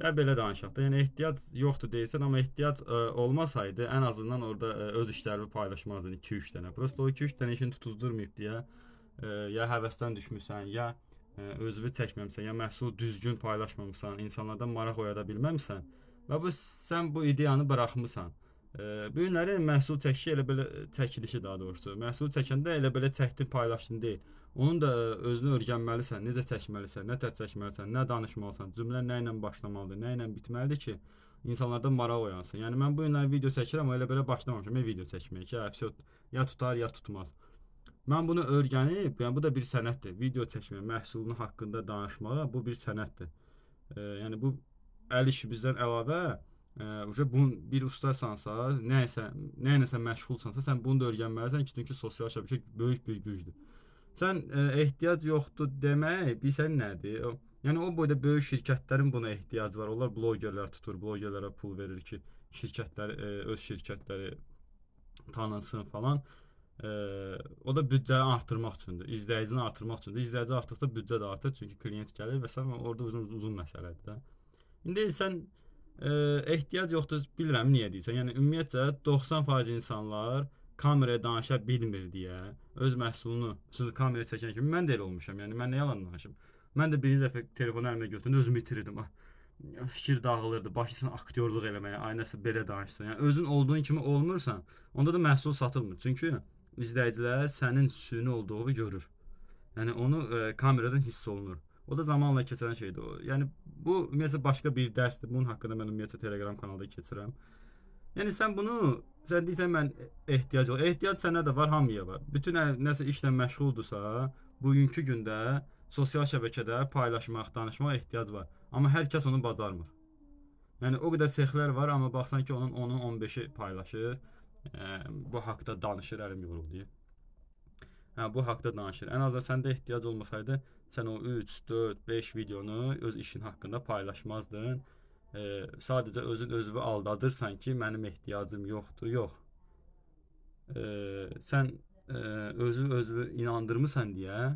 Gəl belə danışaq da, yəni ehtiyac yoxdur deyirsən, amma ehtiyac olmasaydı ən azından orada öz işlərini paylaşmazdın 2-3 dənə. Prosta o 2-3 dənə işini tutuzdurmayıb deyə ya həvəsdən düşmüsən, ya özünü çəkməmisən, ya məhsulu düzgün paylaşmamısan, insanlardan maraq oyada bilməmisən və sən bu ideyanı buraxmısan. Bu günləri məhsul çəkişi elə belə çəkilişi daha doğrusu. Məhsul çəkəndə elə belə çəkdin, paylaşdın deyil. Onun da özünü öyrənməlisən, necə çəkməlisən, nə tər çəkməlisən, nə danışmalısan, cümlə nə ilə başlamalıdır, nə ilə bitməlidir ki, insanlarda maraq oyansın. Yəni mən bu günləri video çəkirəm, amma elə belə başlamamışam video çəkməyə ki, vəsə ya tutar, ya tutmaz. Mən bunu öyrənib, yəni bu da bir sənətdir. Video çəkmək, məhsulun haqqında danışmağa bu bir sənətdir. Yəni bu əl işi bizdən əlavə bunun bir ustasansa, nəyəsə məşğulsansa, sən bunu da öyrənməlisən ki, çünki sosial şəbəkə böyük bir gücdür. Sən ehtiyac yoxdur demək, bilsən nədir? Yəni o boyda böyük şirkətlərin buna ehtiyacı var. Onlar blogerlər tutur, blogerlərə pul verir ki, şirkətlər öz şirkətləri tanınsın falan. O da büdcəni artırmaq üçündür, izləyicini artırmaq üçündür. İzləyici artıqsa büdcə də artır, çünki klient gəlir və sən orada uzun məsələdir də. İndi sən ehtiyac yoxdur, bilirəm niyə deyirsən. Yəni ümumiyyətcə 90% insanlar kameraya danışa bilmir deyə öz məhsulunu kameraya çəkən kimi mən də elə olmuşam. Yəni mən nə yalan danışım. Mən də birinci dəfə telefonu əlimə götürəndə özümü itirirdim. Fikir dağılırdı, başlayırsan aktyorluq eləməyə, aynəsə belə danışsan. Yəni özün olduğun kimi olmursan, onda da məhsul satılmır. Çünki izləyicilər sənin süni olduğunu görür. Yəni onu kameradan hiss olunur. O da zamanla keçən şeydir. Yəni bu ümumiyyətlə başqa bir dərsdir. Bunun haqqında mən ümumiyyətlə Telegram kanalda keçirəm. Yəni sən deyirsən mən ehtiyac yox. Ehtiyac sənə də var, hamıya var. Bütün nəsə işlə məşğuldursa, bugünkü gündə sosial şəbəkədə paylaşmaq, danışmaq ehtiyac var. Amma hər kəs onu bacarmır. Yəni o qədər sexlər var, amma baxsan ki, onun 15-i paylaşır. Bu haqda danışır, əlim yoruldu. Bu haqda danışır. Ən azından səndə ehtiyac olmasaydı, sən o 3, 4, 5 videonu öz işin haqqında paylaşmazdın. Sadəcə özünü aldadırsan ki, mənim ehtiyacım yoxdur. Yox. Sən özünü inandırmısan deyə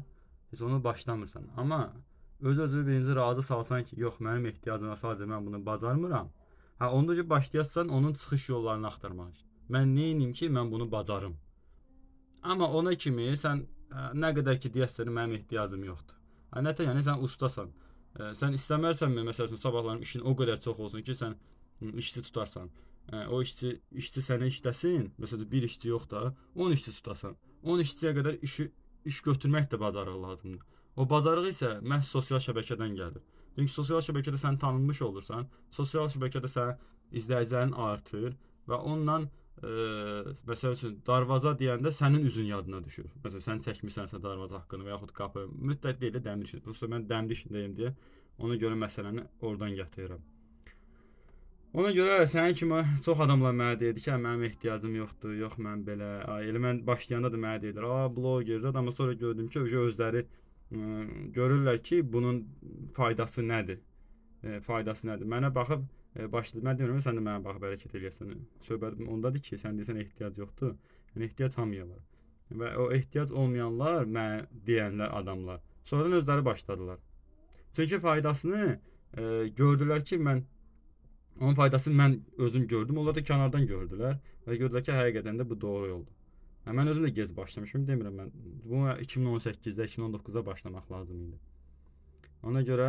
heç onu başlamırsan. Amma özünü birinci razı salsan ki, yox, mənim ehtiyacım var, sadəcə mən bunu bacarmıram. Onda ki, başlayasan onun çıxış yollarını axtarmaq. Mən nə edim ki, mən bunu bacarım. Amma ona kimi sən nə qədər ki deyəsən mənim ehtiyacım yoxdur. Nətə, yəni sən ustasan. Sən istəmərsənmi məsələn sabahların işin o qədər çox olsun ki, sən işçi tutarsan. O işçi səni işləsin. Məsələn bir işçi yox da, 10 işçi tutasan. 10 işçiyə qədər iş götürmək də bacarıq lazımdır. O bacarıq isə məhz sosial şəbəkədən gəlir. Çünki sosial şəbəkədə sən tanınmış olursan, sosial şəbəkədə sən izləyicilərin artır və ondan məsəl üçün darvaza deyəndə sənin üzün yadına düşür. Məsələn sən çəkmisənsə darvaza haqqını və yaxud qapı, mütləq deyil də dəmir işi. Prosta mən dəmir işindəyim deyə ona görə məsələni oradan gətirirəm. Ona görə sənin kimi çox adamlar mənə deyirdi ki, mənim ehtiyacım yoxdur, yox mən belə. Elə mən başlayanda da mənə deyirlər, blogerlər, amma sonra gördüm ki, özləri görürlər ki, bunun faydası nədir? Faydası nədir? Mənə baxıb başladı. Mən demirəm, sən də mənə baxıb hərəkət eləyəsən. Söhbət ondadır ki, sən deyirsən ehtiyac yoxdur. Yəni ehtiyac hamıya var. Və o ehtiyac olmayanlar mənə deyənlər adamlar. Sonradan özləri başladılar. Çünki faydasını gördülər ki, onun faydasını mən özüm gördüm. Onlar da kənardan gördülər və gördülər ki, həqiqətən də bu doğru yoldur. Mən özüm də gec başlamışım, demirəm mən. Bu 2018-də, 2019-da başlamaq lazım idi. Ona görə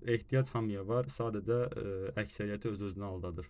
ehtiyac hamıya var, sadəcə əksəriyyəti öz-özünü aldadır.